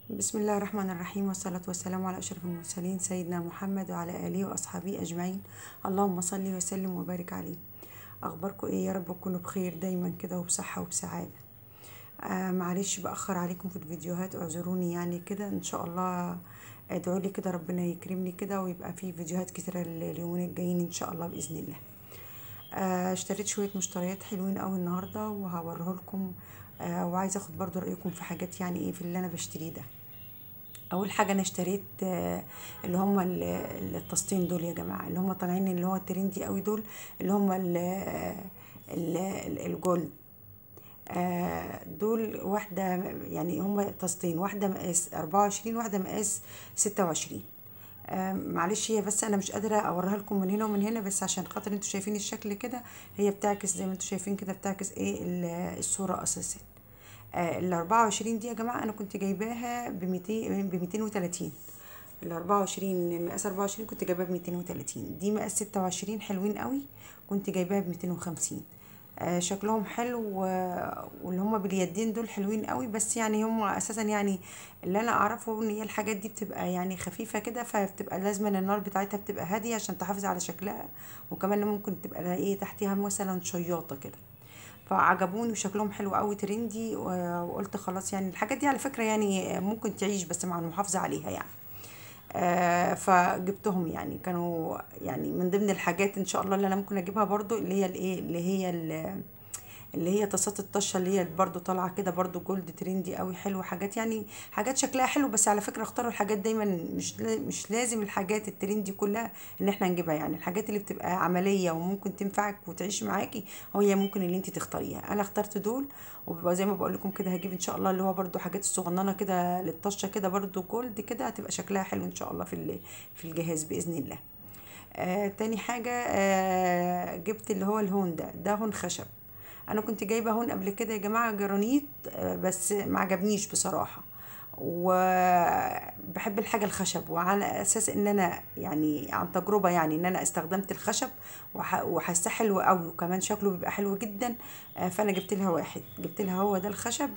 بسم الله الرحمن الرحيم، والصلاة والسلام على أشرف المرسلين سيدنا محمد وعلى آله وأصحابه أجمعين. اللهم صل وسلم وبارك عليه. أخباركم إيه؟ يا رب تكونوا بخير دايما كده وبصحة وبسعادة. معلش بأخر عليكم في الفيديوهات، اعذروني يعني كده. إن شاء الله ادعوا لي كده ربنا يكرمني كده ويبقى في فيديوهات كتيرة اليومين الجايين إن شاء الله بإذن الله. اشتريت شوية مشتريات حلوين قوي النهاردة وهوريه لكم. وعايزة اخد برضو رأيكم في حاجات يعني ايه في اللي انا بشتريه ده. اول حاجه انا اشتريت اللي هم الطاستين دول يا جماعه، اللي هم طالعين اللي هو الترندي قوي دول، اللي هم الجولد. دول واحده يعني هم طاستين، واحده مقاس 24 واحده مقاس 26. معلش هي بس انا مش قادره اوريها لكم من هنا ومن هنا، بس عشان خاطر انتوا شايفين الشكل كده. هي بتعكس زي ما انتوا شايفين كده، بتعكس ايه الصوره اساسا. ال 24 دي يا جماعه انا كنت جايباها ب 200 ب 230. ال 24 مقاس 24 كنت جايباها ب 230، دي مقاس 26 حلوين قوي، كنت جايباها ب 250. شكلهم حلو واللي هم باليدين دول حلوين قوي، بس يعني هم اساسا يعني اللي انا اعرفه ان هي الحاجات دي بتبقى يعني خفيفه كده، فبتبقى لازم النار بتاعتها بتبقى هاديه عشان تحافظ على شكلها، وكمان ممكن تبقى ايه تحتيها مثلا شياطه كده. فعجبوني وشكلهم حلو قوي ترندي، وقلت خلاص يعني الحاجات دي على فكرة يعني ممكن تعيش بس مع المحافظة عليها يعني. فجبتهم يعني كانوا يعني من ضمن الحاجات ان شاء الله اللي انا ممكن اجيبها برضو، اللي هي الايه اللي هي طاسات الطشه اللي هي برضو طالعه كده برضو جولد ترندي قوي حلو. حاجات يعني حاجات شكلها حلو، بس على فكره اختاروا الحاجات دايما مش لازم الحاجات الترندي كلها ان احنا نجيبها. يعني الحاجات اللي بتبقى عمليه وممكن تنفعك وتعيش معاكي هي ممكن اللي انت تختاريها. انا اخترت دول، وبيبقى زي ما بقول لكم كده هجيب ان شاء الله اللي هو برضو حاجات الصغننه كده للطشه كده برضو جولد كده، هتبقى شكلها حلو ان شاء الله في الجهاز باذن الله. تاني حاجة جبت اللي هو الهون ده هون خشب. انا كنت جايبه هون قبل كده يا جماعه جرانيت، بس ما عجبنيش بصراحه. وبحب الحاجه الخشب، وعلى اساس ان انا يعني عن تجربه يعني ان انا استخدمت الخشب وحاساه حلو قوي، وكمان شكله بيبقى حلو جدا. فانا جبت لها واحد، جبت لها هو ده الخشب.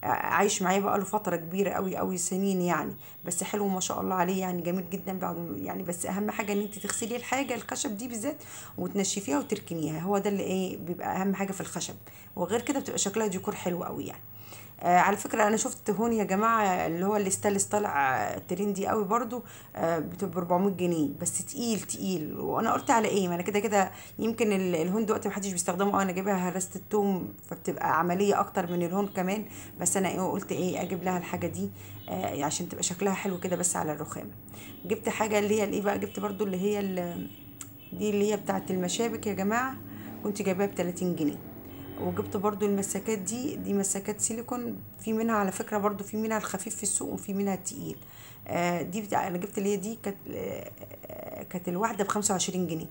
عايش معايا بقى له فتره كبيره قوي قوي سنين يعني، بس حلو ما شاء الله عليه يعني جميل جدا بعد يعني. بس اهم حاجه ان انت تغسلي الحاجه الخشب دي بالذات وتنشفيها وتركنيها، هو ده اللي ايه بيبقى اهم حاجه في الخشب، وغير كده بتبقى شكلها ديكور حلو قوي يعني. على فكرة أنا شفت هون يا جماعة اللي هو الستانلس طالع ترندي قوي برضو. بتبقى ب 400 جنيه، بس تقيل تقيل. وأنا قلت على إيه، ما أنا كده كده يمكن الهون دلوقتي محدش بيستخدمه، أو أنا جايبها هرسة التوم فبتبقى عملية أكتر من الهون كمان. بس أنا إيه قلت إيه أجيب لها الحاجة دي عشان تبقى شكلها حلو كده بس على الرخامة. جبت حاجة اللي هي الإيه بقى، جبت برضو اللي هي دي اللي هي بتاعت المشابك يا جماعة، كنت جايباها ب 30 جنيه. وجبت برضو المساكات دي مساكات سيليكون، في منها على فكرة برضو في منها الخفيف في السوق وفي منها التقيل. دي بتاع انا جبت اللي هي دي كانت كانت الواحدة ب25 جنيه.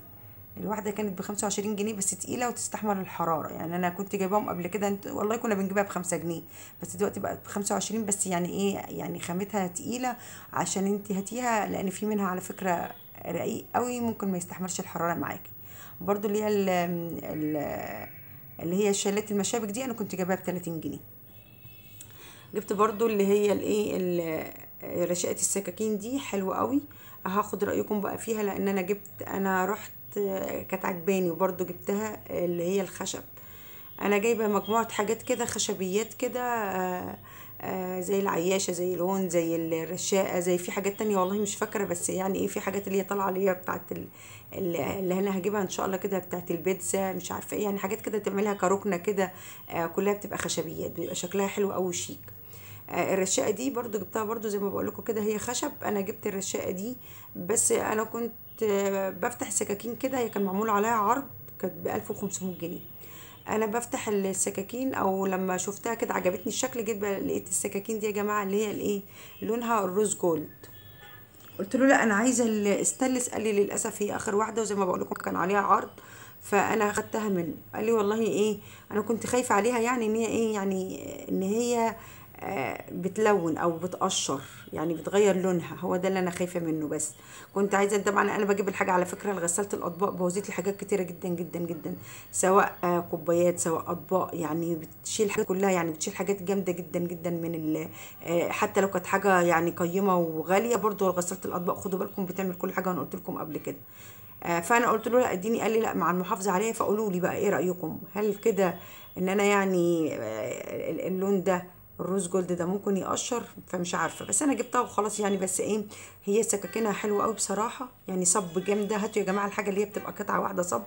الواحدة كانت ب25 جنيه، بس تقيلة وتستحمل الحرارة. يعني أنا كنت جايباهم قبل كده والله كنا بنجيبها ب5 جنيه، بس دلوقتي بقت ب25. بس يعني إيه يعني خامتها تقيلة عشان انت هاتيها، لأن في منها على فكرة رقيق قوي ممكن ما يستحملش الحرارة معاكي. برضو اللي هي اللي هي الشلات المشابك دي انا كنت جايباها ب 30 جنيه. جبت برضو اللي هي الايه رشاقة السكاكين دي حلوة قوي. هاخد رأيكم بقى فيها، لان انا جبت انا رحت كانت عجباني، وبرضو جبتها اللي هي الخشب. انا جايبه مجموعه حاجات كده خشبيات كده، زي العياشه زي الهون زي الرشاقه زي في حاجات تانية والله مش فاكره، بس يعني ايه في حاجات اللي هي طالعه اللي هي بتاعت اللي انا هجيبها ان شاء الله كده بتاعت البيتزا مش عارفه ايه، يعني حاجات كده تعملها كركنه كده. كلها بتبقى خشبيات، بيبقى شكلها حلو قوي شيك. الرشاقه دي برضو جبتها برضو زي ما بقول لكم كده هي خشب. انا جبت الرشاقه دي، بس انا كنت بفتح السكاكين كده، هي كان معمول عليها عرض، كانت ب 1500 جنيه. انا بفتح السكاكين او لما شفتها كده عجبتني الشكل، جيت بقى لقيت السكاكين دي يا جماعه اللي هي الايه لونها الروز جولد. قلت له لا انا عايزه الاستانلس، قال لي للاسف هي اخر واحده، وزي ما بقول لكم كان عليها عرض فانا اخدتها منه. قال لي والله ايه انا كنت خايفه عليها يعني ان هي ايه يعني ان هي بتلون او بتقشر، يعني بتغير لونها. هو ده اللي انا خايفه منه. بس كنت عايزه، طبعا انا بجيب الحاجه على فكره لغساله الاطباق بوظت لي حاجات كتيره جدا جدا جدا، سواء كوبايات سواء اطباق، يعني بتشيل حاجات كلها، يعني بتشيل حاجات جامده جدا جدا من حتى لو كانت حاجه يعني قيمه وغاليه، برضو غساله الاطباق خدوا بالكم بتعمل كل حاجه، وانا قلت لكم قبل كده. فانا قلت له لا اديني، قال لي لا مع المحافظه عليه. فقولوا لي بقى ايه رايكم، هل كده ان انا يعني اللون ده الروز جولد ده ممكن يقشر؟ فمش عارفه، بس انا جبتها وخلاص يعني. بس ايه، هي سكاكينها حلوه قوي بصراحه، يعني صب جامده. هاتوا يا جماعه الحاجه اللي هي بتبقى قطعه واحده صب،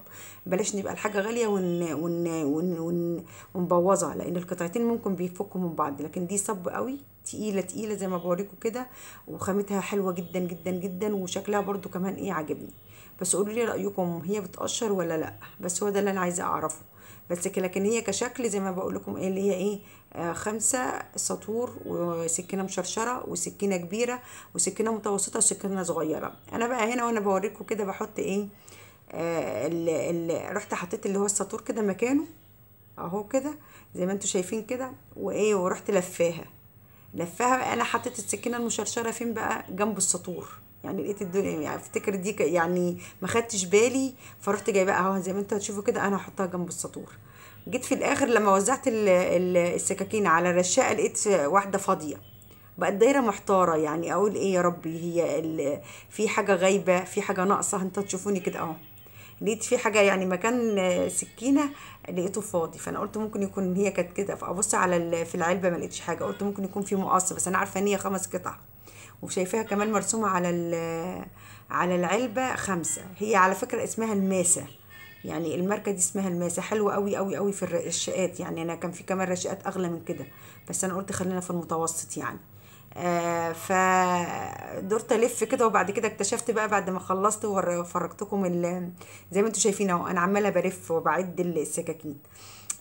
بلاش نبقى الحاجه غاليه ونبوظها، لان القطعتين ممكن بيفكوا من بعض. لكن دي صب قوي، تقيله تقيله زي ما بوريكم كده، وخامتها حلوه جدا جدا جدا، وشكلها برضو كمان ايه عاجبني. بس قولوا لي رايكم، هي بتقشر ولا لا؟ بس هو ده اللي انا عايزه اعرفه. بس لكن هي كشكل زي ما بقول لكم ايه، اللي هي ايه، 5 سطور، وسكينه مشرشره، وسكينه كبيره، وسكينه متوسطه، وسكينه صغيره. انا بقى هنا وانا بوريكم كده بحط ايه، رحت حطيت اللي هو السطور كده مكانه اهو كده، زي ما انتوا شايفين كده، وايه، ورحت لفاها. انا حطيت السكينه المشرشره فين بقى؟ جنب السطور. يعني لقيت الدنيا، يعني افتكر دي يعني ما خدتش بالي، فرحت جايباها اهو زي ما انتوا هتشوفوا كده، انا هحطها جنب السطور. جيت في الاخر لما وزعت السكاكين على الرشاقه، لقيت واحده فاضيه. بقت دايره محتاره، يعني اقول ايه يا ربي، هي في حاجه غايبه، في حاجه ناقصه. انتوا تشوفوني كده اهو، لقيت في حاجه يعني مكان سكينه لقيته فاضي. فانا قلت ممكن يكون هي كانت كده، فابص على في العلبه ما لقيتش حاجه، قلت ممكن يكون في مقص، بس انا عارفه ان هي 5 قطع. وشايفاها كمان مرسومه على العلبه 5. هي على فكره اسمها الماسه، يعني الماركه دي اسمها الماسه، حلوه قوي قوي قوي في الرشاقات. يعني انا كان في كمان رشاقات اغلى من كده، بس انا قلت خلينا في المتوسط يعني. فدورت الف كده، وبعد كده اكتشفت بقى بعد ما خلصت وفرجتكم زي ما انتوا شايفين اهو، انا عماله بلف وبعد السكاكين.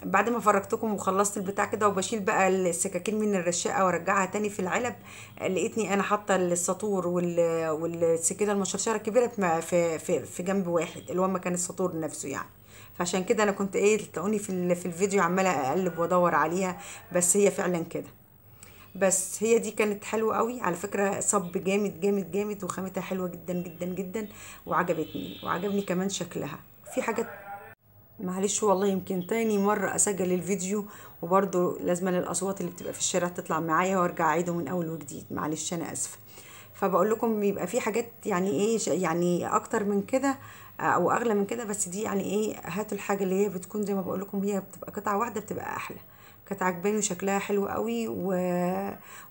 بعد ما فرجتكم وخلصت البتاع كده، وبشيل بقى السكاكين من الرشاقه وارجعها تاني في العلب، لقيتني انا حاطه الساطور والسكينه المشرشره الكبيره في جنب واحد، اللي هو مكان الساطور نفسه يعني. فعشان كده انا كنت ايه، تلاقوني في الفيديو عماله اقلب وادور عليها، بس هي فعلا كده. بس هي دي كانت حلوة قوي على فكرة، صب جامد جامد جامد، وخامتها حلوة جدا جدا جدا، وعجبتني، وعجبني كمان شكلها. في حاجات، معلش والله يمكن تاني مرة أسجل الفيديو، وبرضه لازم الأصوات اللي بتبقى في الشارع تطلع معايا، وارجع أعيده من أول وجديد، معلش أنا آسفة. فبقول لكم بيبقى في حاجات يعني ايه، يعني أكتر من كده أو أغلى من كده، بس دي يعني ايه، هاتوا الحاجة اللي هي بتكون زي ما بقول لكم، هي بتبقى قطعة واحدة بتبقى أحلى. كانت عجباني وشكلها حلو قوي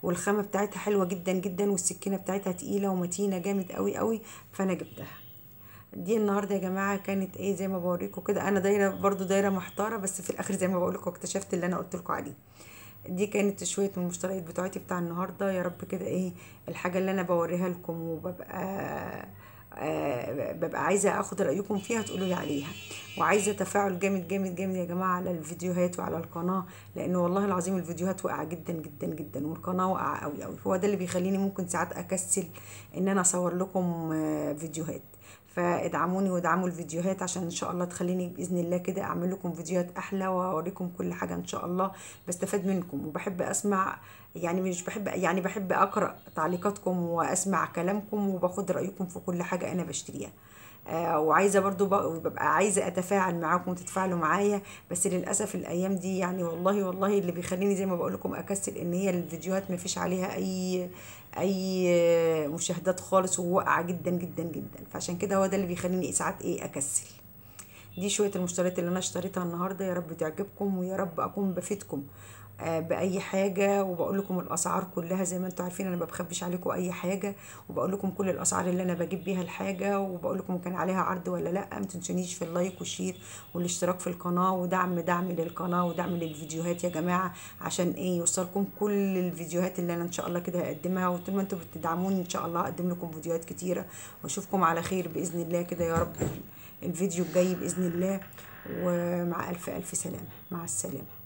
والخامة بتاعتها حلوة جدا جدا، والسكينة بتاعتها تقيلة ومتينة جامد قوي قوي، فأنا جبتها. دي النهارده يا جماعه كانت ايه، زي ما بوريكم كده، انا دايره برضو دايره محتاره، بس في الاخر زي ما بقول لكم اكتشفت اللي انا قلت لكم عليه. دي كانت شويه من المشتريات بتوعتي بتاع النهارده. يا رب كده ايه، الحاجه اللي انا بوريها لكم ببقى عايزه اخد رايكم فيها، تقولوا لي عليها. وعايزه تفاعل جامد جامد جامد يا جماعه على الفيديوهات وعلى القناه، لان والله العظيم الفيديوهات واقعه جدا جدا جدا، والقناه واقعه قوي قوي. هو ده اللي بيخليني ممكن ساعات اكسل ان انا اصور لكم فيديوهات. فادعموني وادعموا الفيديوهات، عشان ان شاء الله تخليني باذن الله كده اعمل لكم فيديوهات احلى، واوريكم كل حاجه ان شاء الله. بستفاد منكم، وبحب اسمع، يعني مش بحب، يعني بحب اقرا تعليقاتكم واسمع كلامكم، وباخد رايكم في كل حاجه انا بشتريها. وعايزه برضو ببقى عايزه اتفاعل معاكم وتتفاعلوا معايا، بس للاسف الايام دي يعني والله والله اللي بيخليني زي ما بقول لكم اكسل، ان هي الفيديوهات ما فيش عليها اي مشاهدات خالص، وواقعه جدا جدا جدا. فعشان كده هو ده اللي بيخليني ساعات ايه اكسل. دي شويه المشتريات اللي انا اشتريتها النهارده، يا رب تعجبكم، ويا رب اكون بفيدكم باي حاجه. وبقول لكم الاسعار كلها زي ما انتم عارفين، انا ما بخبيش عليكم اي حاجه، وبقول لكم كل الاسعار اللي انا بجيب بيها الحاجه، وبقول لكم كان عليها عرض ولا لا. ما تنسونيش في اللايك والشير والاشتراك في القناه، ودعم للقناه، ودعم للفيديوهات يا جماعه، عشان ايه يوصلكم كل الفيديوهات اللي انا ان شاء الله كده هقدمها. وطول ما انتم بتدعموني ان شاء الله هقدم لكم فيديوهات كتيره، واشوفكم على خير باذن الله كده يا رب الفيديو الجاي باذن الله. ومع الف الف سلامه، مع السلامه.